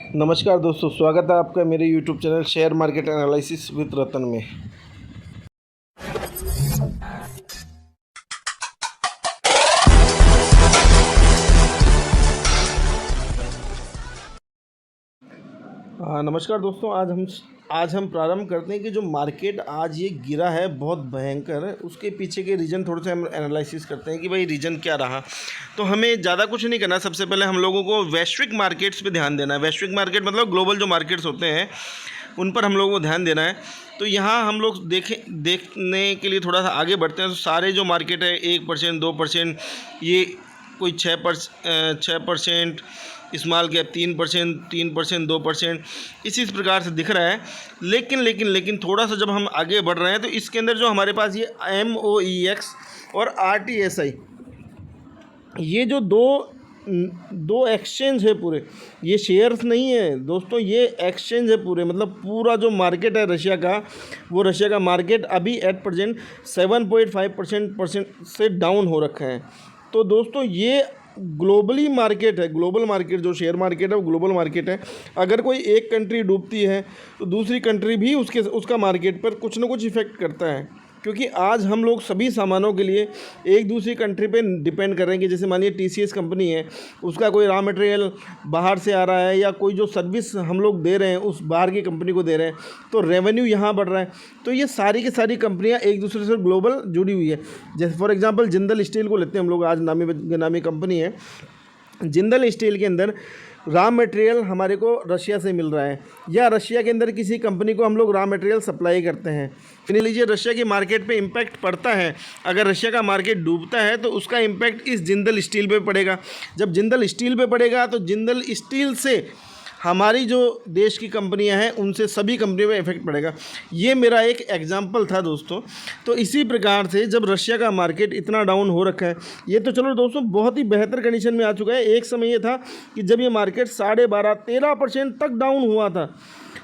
नमस्कार दोस्तों, स्वागत है आपका मेरे YouTube channel share market analysis with Ratan में। नमस्कार दोस्तों, आज हम प्रारंभ करते हैं कि जो मार्केट आज ये गिरा है बहुत भयंकर है, उसके पीछे के रीज़न थोड़े से हम एनालिसिस करते हैं कि भाई रीज़न क्या रहा। तो हमें ज़्यादा कुछ नहीं करना, सबसे पहले हम लोगों को वैश्विक मार्केट्स पे ध्यान देना है। वैश्विक मार्केट मतलब ग्लोबल जो मार्केट्स होते हैं उन पर हम लोगों को ध्यान देना है। तो यहाँ हम लोग देखने के लिए थोड़ा सा आगे बढ़ते हैं। तो सारे जो मार्केट है 1%, 2%, ये कोई 6%, स्मॉल कैप 3%, 2%, इसी प्रकार से दिख रहा है। लेकिन थोड़ा सा जब हम आगे बढ़ रहे हैं तो इसके अंदर जो हमारे पास ये MOEX और RTSI, ये जो दो एक्सचेंज है पूरे, ये शेयर्स नहीं है दोस्तों, ये एक्सचेंज है पूरे। मतलब पूरा जो मार्केट है रशिया का, वो रशिया का मार्केट अभी एट प्रेजेंट 7.5% से डाउन हो रखा है। तो दोस्तों ये ग्लोबली मार्केट है, ग्लोबल मार्केट जो शेयर मार्केट है वो ग्लोबल मार्केट है। अगर कोई एक कंट्री डूबती है तो दूसरी कंट्री भी उसका मार्केट पर कुछ ना कुछ इफ़ेक्ट करता है, क्योंकि आज हम लोग सभी सामानों के लिए एक दूसरी कंट्री पे डिपेंड कर रहे हैं। कि जैसे मानिए TCS कंपनी है, उसका कोई रॉ मटेरियल बाहर से आ रहा है या कोई जो सर्विस हम लोग दे रहे हैं उस बाहर की कंपनी को दे रहे हैं, तो रेवेन्यू यहाँ बढ़ रहा है। तो ये सारी की सारी कंपनियाँ एक दूसरे से ग्लोबल जुड़ी हुई है। जैसे फॉर एग्जाम्पल जिंदल स्टील को लेते हैं हम लोग, आज नामी कंपनी है। जिंदल स्टील के अंदर रॉ मटेरियल हमारे को रशिया से मिल रहा है, या रशिया के अंदर किसी कंपनी को हम लोग रॉ मटेरियल सप्लाई करते हैं। मान लीजिए रशिया की मार्केट पे इम्पैक्ट पड़ता है, अगर रशिया का मार्केट डूबता है तो उसका इम्पैक्ट इस जिंदल स्टील पे पड़ेगा। जब जिंदल स्टील पे पड़ेगा तो जिंदल स्टील से हमारी जो देश की कंपनियां हैं उनसे सभी कंपनियों में इफेक्ट पड़ेगा। ये मेरा एक एग्जांपल था दोस्तों। तो इसी प्रकार से जब रशिया का मार्केट इतना डाउन हो रखा है, ये तो चलो दोस्तों बहुत ही बेहतर कंडीशन में आ चुका है। एक समय ये था कि जब ये मार्केट 12.5-13% तक डाउन हुआ था,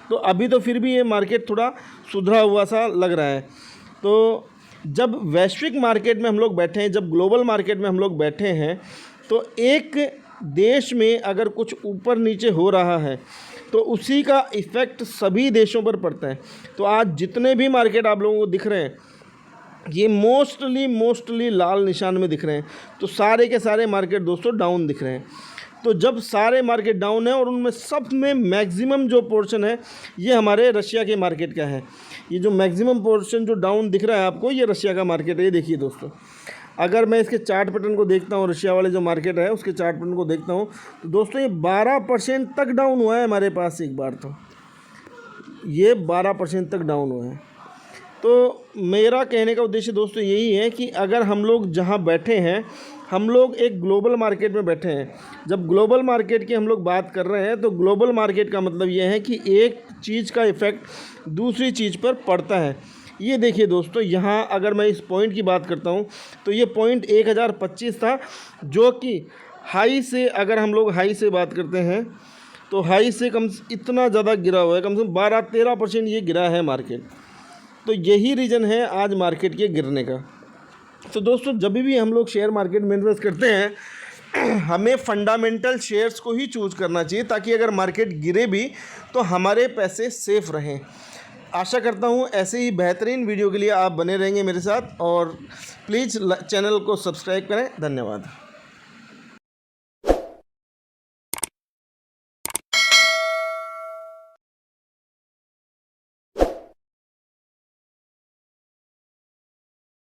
तो अभी तो फिर भी ये मार्केट थोड़ा सुधरा हुआ सा लग रहा है। तो जब वैश्विक मार्केट में हम लोग बैठे हैं, जब ग्लोबल मार्केट में हम लोग बैठे हैं, तो एक देश में अगर कुछ ऊपर नीचे हो रहा है तो उसी का इफ़ेक्ट सभी देशों पर पड़ता है। तो आज जितने भी मार्केट आप लोगों को दिख रहे हैं, ये मोस्टली लाल निशान में दिख रहे हैं। तो सारे के सारे मार्केट दोस्तों डाउन दिख रहे हैं। तो जब सारे मार्केट डाउन है और उनमें सब में मैक्सिमम जो पोर्शन है ये हमारे रशिया के मार्केट का है। ये जो मैक्सिमम पोर्शन जो डाउन दिख रहा है आपको, ये रशिया का मार्केट है। ये देखिए दोस्तों, अगर मैं इसके चार्ट पैटर्न को देखता हूँ, रशिया वाले जो मार्केट है उसके चार्ट पैटर्न को देखता हूँ, तो दोस्तों ये 12% तक डाउन हुआ है हमारे पास। एक बार तो ये 12% तक डाउन हुआ है। तो मेरा कहने का उद्देश्य दोस्तों यही है कि अगर हम लोग जहाँ बैठे हैं, हम लोग एक ग्लोबल मार्केट में बैठे हैं। जब ग्लोबल मार्केट की हम लोग बात कर रहे हैं तो ग्लोबल मार्केट का मतलब ये है कि एक चीज़ का इफ़ेक्ट दूसरी चीज़ पर पड़ता है। ये देखिए दोस्तों, यहाँ अगर मैं इस पॉइंट की बात करता हूँ तो ये पॉइंट 1025 था, जो कि हाई से, अगर हम लोग हाई से बात करते हैं तो हाई से इतना ज़्यादा गिरा हुआ है, कम से कम 12-13% ये गिरा है मार्केट। तो यही रीज़न है आज मार्केट के गिरने का। तो दोस्तों जब भी हम लोग शेयर मार्केट में इन्वेस्ट करते हैं, हमें फंडामेंटल शेयर्स को ही चूज़ करना चाहिए, ताकि अगर मार्केट गिरे भी तो हमारे पैसे सेफ़ रहें। आशा करता हूँ ऐसे ही बेहतरीन वीडियो के लिए आप बने रहेंगे मेरे साथ, और प्लीज़ चैनल को सब्सक्राइब करें। धन्यवाद।